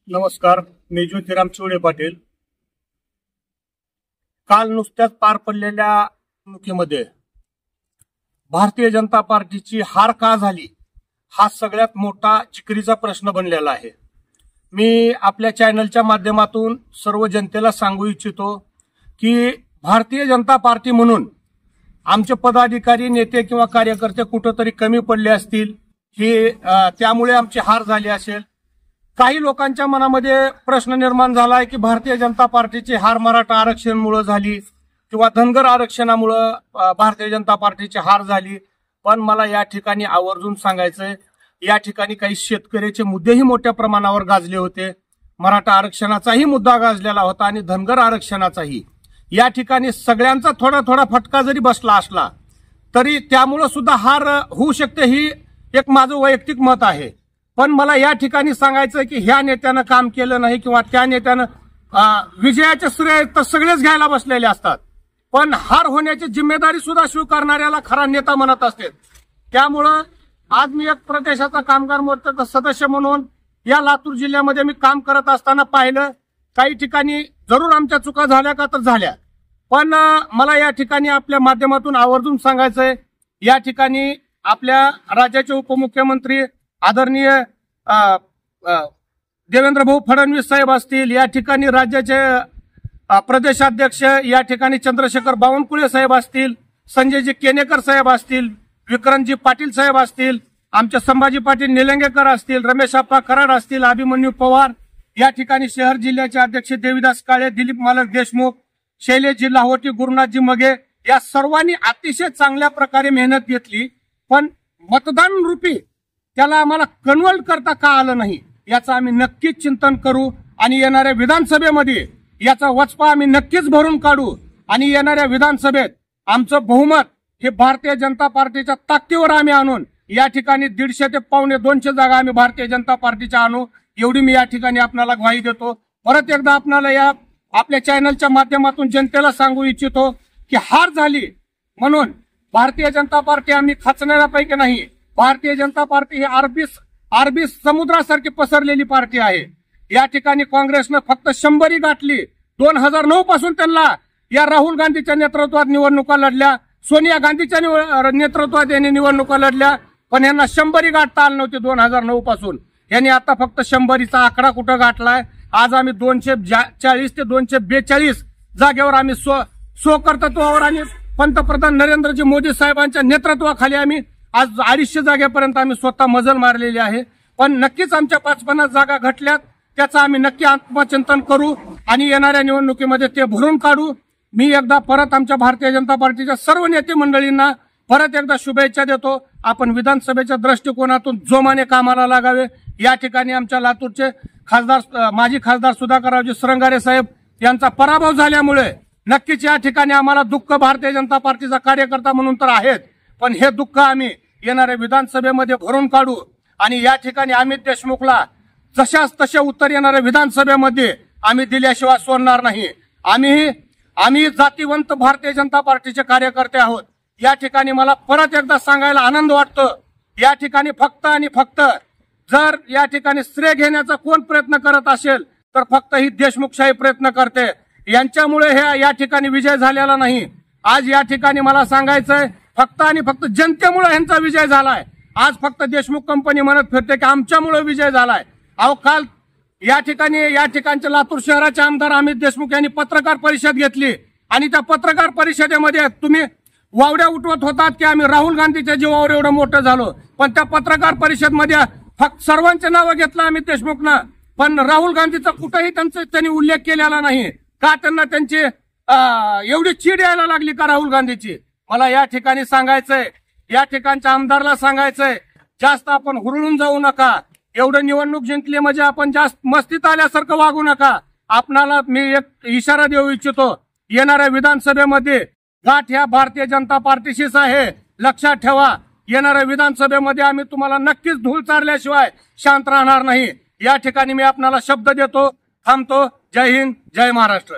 नमस्कार, मी ज्योतिराम चोळे पाटील। काल नुकत्याच पार पडलेल्या निवडणुकीमध्ये भारतीय जनता पार्टीची हार का झाली हा सगळ्यात मोठा जिकरीचा प्रश्न बनलेला आहे। मी आपल्या चॅनलच्या माध्यमातून सर्व जनतेला सांगू इच्छितो की भारतीय जनता पार्टी म्हणून आमचे पदाधिकारी, नेते किंवा कार्यकर्ते कुठेतरी कमी पडले असतील, हे त्यामुळे आमची हार झाली असेल। काही लोकांच्या मनामध्ये प्रश्न निर्माण झाला आहे की भारतीय जनता पार्टीची हार मराठा आरक्षणामुळे झाली किंवा धनगर आरक्षणामुळे भारतीय जनता पार्टीची हार झाली। पण मला या ठिकाणी आवर्जून सांगायचंय, या ठिकाणी काही शेतकऱ्याचे मुद्देही मोठ्या प्रमाणावर गाजले होते। मराठा आरक्षणाचाही मुद्दा गाजलेला होता आणि धनगर आरक्षणाचाही। या ठिकाणी सगळ्यांचा थोडा थोडा फटका जरी बसला असला तरी त्यामुळे सुद्धा हार होऊ शकते, ही एक माझं वैयक्तिक मत आहे। पण मला या ठिकाणी सांगायचं की ह्या नेत्यानं काम केलं नाही किंवा त्या नेत्यानं विजयाचे श्रेय तर सगळेच घ्यायला बसलेले असतात, पण हार होण्याची जिम्मेदारी सुद्धा स्वीकारणाऱ्याला खरा नेता म्हणत असते। त्यामुळं आज मी एक प्रदेशाचा कामगार मोर्चाचा सदस्य म्हणून या लातूर जिल्ह्यामध्ये मी काम करत असताना पाहिलं, काही ठिकाणी जरूर आमच्या चुका झाल्या का तर झाल्या, पण मला या ठिकाणी आपल्या माध्यमातून आवर्जून सांगायचंय, या ठिकाणी आपल्या राज्याचे उपमुख्यमंत्री आदरणीय देवेंद्र भाऊ फडणवीस साहेब असतील, या ठिकाणी राज्याचे प्रदेशाध्यक्ष या ठिकाणी चंद्रशेखर बावनकुळे साहेब असतील, संजयजी केनेकर साहेब असतील, विक्रमजी पाटील साहेब असतील, आमचे संभाजी पाटील निलंगेकर असतील, रमेश आप्पा कराड असतील, अभिमन्यू पवार, या ठिकाणी शहर जिल्ह्याचे अध्यक्ष देवीदास काळे, दिलीप मालक देशमुख, शैलेशजी लाहोटी, गुरुनाथजी मगे, या सर्वांनी अतिशय चांगल्या प्रकारे मेहनत घेतली। पण मतदान रूपी त्याला आम्हाला कन्वर्ट करता का आलं नाही याचं आम्ही नक्कीच चिंतन करू आणि येणाऱ्या विधानसभेमध्ये याचा वचपा आम्ही नक्कीच भरून काढू आणि येणाऱ्या विधानसभेत आमचं बहुमत हे भारतीय जनता पार्टीच्या ताकदीवर आम्ही आणून या ठिकाणी 150 ते 250 जागा आम्ही भारतीय जनता पार्टीच्या आणू, एवढी मी या ठिकाणी आपल्याला ग्वाही देतो। परत एकदा आपल्याला या आपल्या चॅनलच्या माध्यमातून जनतेला सांगू इच्छितो की हार झाली म्हणून भारतीय जनता पार्टी आम्ही खचणाऱ्यापैकी नाही। भारतीय जनता पार्टी ही अरबी समुद्रासारखी पसरलेली पार्टी आहे। या ठिकाणी काँग्रेसनं फक्त 100 गाठली। 2009 पासून त्यांना या राहुल गांधीच्या नेतृत्वात निवडणुका लढल्या, सोनिया गांधीच्या नेतृत्वात यांनी निवडणुका लढल्या, पण यांना 100 गाठता आलं नव्हते 2009 पासून। यांनी आता फक्त 100चा आकडा कुठं गाठलाय। आज आम्ही 240 ते 242 जागेवर आम्ही स्वकर्तृत्वावर आणि पंतप्रधान नरेंद्रजी मोदी साहेबांच्या नेतृत्वाखाली आम्ही आज 250 जागेपर्यंत आम्ही स्वतः मजल मारलेली आहे। पण नक्कीच आमच्या 50-50 जागा घटल्यात, त्याचं आम्ही नक्की आत्मचिंतन करू आणि येणाऱ्या निवडणुकीमध्ये ते भरून काढू। मी एकदा परत आमच्या भारतीय जनता पार्टीच्या सर्व नेते मंडळींना परत एकदा शुभेच्छा देतो। आपण विधानसभेच्या दृष्टिकोनातून जोमाने कामाला लागावे। या ठिकाणी आमच्या लातूरचे खासदार, माजी खासदार सुधाकररावजी सरंगारे साहेब यांचा पराभव झाल्यामुळे नक्कीच या ठिकाणी आम्हाला दुःख, भारतीय जनता पार्टीचा कार्यकर्ता म्हणून तर आहेत, पण हे दुःख आम्ही येणाऱ्या विधानसभेमध्ये भरून काढू आणि या ठिकाणी अमित देशमुखला जशाच तसे उत्तर येणाऱ्या विधानसभेमध्ये आम्ही दिल्याशिवाय सोडणार नाही। आम्ही जातीवंत भारतीय जनता पार्टीचे कार्यकर्ते आहोत। या ठिकाणी मला परत एकदा सांगायला आनंद वाटतो, या ठिकाणी फक्त आणि फक्त जर या ठिकाणी श्रेय घेण्याचा कोण प्रयत्न करत असेल तर फक्त ही देशमुखशाही प्रयत्न करते। यांच्यामुळे या ठिकाणी विजय झालेला नाही। आज या ठिकाणी मला सांगायचंय, फक्त आणि फक्त जनतेमुळे यांचा विजय झालाय। आज फक्त देशमुख कंपनी म्हणत फिरते की आमच्यामुळे विजय झालाय। अहो, काल या ठिकाणचे लातूर शहराचे आमदार अमित देशमुख यांनी पत्रकार परिषद घेतली आणि त्या पत्रकार परिषदेमध्ये तुम्ही वावड्या उठवत होतात की आम्ही राहुल गांधीच्या जीवावर एवढं मोठं झालो, पण त्या पत्रकार परिषदमध्ये फक्त सर्वांचे नावं घेतलं अमित देशमुखनं, पण राहुल गांधीचा कुठेही त्यांनी उल्लेख केलेला नाही। का त्यांना त्यांची एवढी चीड यायला लागली का राहुल गांधीची? मला या ठिकाणी सांगायचंय, या ठिकाणच्या आमदारला सांगायचंय, जास्त आपण हुरळून जाऊ नका। एवढं निवडणूक जिंकली म्हणजे आपण जास्त मस्तीत आल्यासारखं वागू नका। आपणाला मी एक इशारा देऊ इच्छितो, येणाऱ्या विधानसभेमध्ये गाठ ह्या भारतीय जनता पार्टीशीच आहे, लक्षात ठेवा। येणाऱ्या विधानसभेमध्ये आम्ही तुम्हाला नक्कीच धूळ चारल्याशिवाय शांत राहणार नाही। या ठिकाणी मी आपणाला शब्द देतो, थांबतो। जय हिंद, जय महाराष्ट्र।